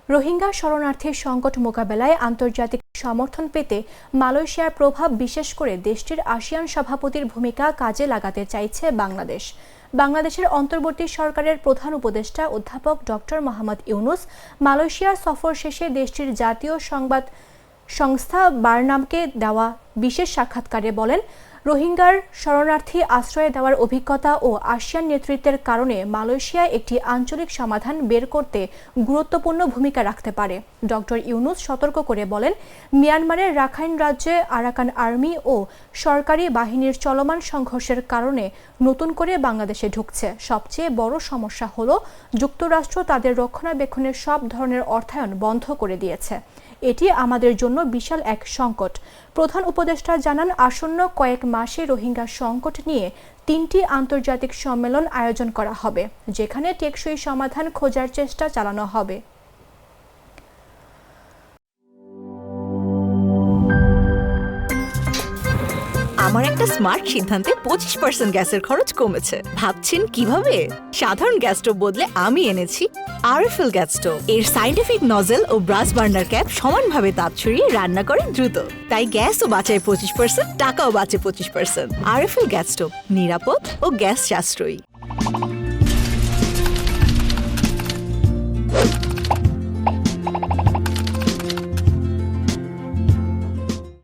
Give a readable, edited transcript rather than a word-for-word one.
রোহিঙ্গা শরণার্থীর সংকট মোকাবেলায় আন্তর্জাতিক সমর্থন পেতে মালয়েশিয়ার প্রভাব, বিশেষ করে দেশটির আসিয়ান সভাপতির ভূমিকা কাজে লাগাতে চাইছে বাংলাদেশ। বাংলাদেশের অন্তর্বর্তী সরকারের প্রধান উপদেষ্টা অধ্যাপক ডক্টর মোহাম্মদ ইউনূস মালয়েশিয়ার সফর শেষে দেশটির জাতীয় সংবাদ সংস্থা বার্নামকে দেওয়া বিশেষ সাক্ষাৎকারে বলেন, রোহিঙ্গার শরণার্থী আশ্রয় দেওয়ার অভিজ্ঞতা ও আসিয়ান নেতৃত্বের কারণে মালয়েশিয়া একটি আঞ্চলিক সমাধান বের করতে গুরুত্বপূর্ণ ভূমিকা রাখতে পারে। ডক্টর ইউনূস সতর্ক করে বলেন, মিয়ানমারের রাখাইন রাজ্যে আরাকান আর্মি ও সরকারি বাহিনীর চলমান সংঘর্ষের কারণে নতুন করে বাংলাদেশে ঢুকছে। সবচেয়ে বড় সমস্যা হলো যুক্তরাষ্ট্র তাদের রক্ষণাবেক্ষণের সব ধরনের অর্থায়ন বন্ধ করে দিয়েছে। এটি আমাদের জন্য বিশাল এক সংকট। প্রধান উপদেষ্টা জানান, আসন্ন কয়েক মাসে রোহিঙ্গা সংকট নিয়ে 3টি আন্তর্জাতিক সম্মেলন আয়োজন করা হবে, যেখানে টেকসই সমাধান খোঁজার চেষ্টা চালানো হবে। আমার একটা স্মার্ট সিদ্ধান্তে 25% গ্যাসের খরচ কমেছে। ভাবছেন কিভাবে? সাধারণ গ্যাস স্টোভ বদলে আমি এনেছি আরএফএল গ্যাস স্টোভ। এর সাইন্টিফিক নজল ও ব্রাস বার্নার ক্যাপ সমানভাবে তাপ ছড়িয়ে রান্না করে দ্রুত। তাই গ্যাসও বাঁচায় 25%, টাকাও বাঁচে 25%। আরএফএল গ্যাস স্টোভ নিরাপদ ও গ্যাস সাশ্রয়ী।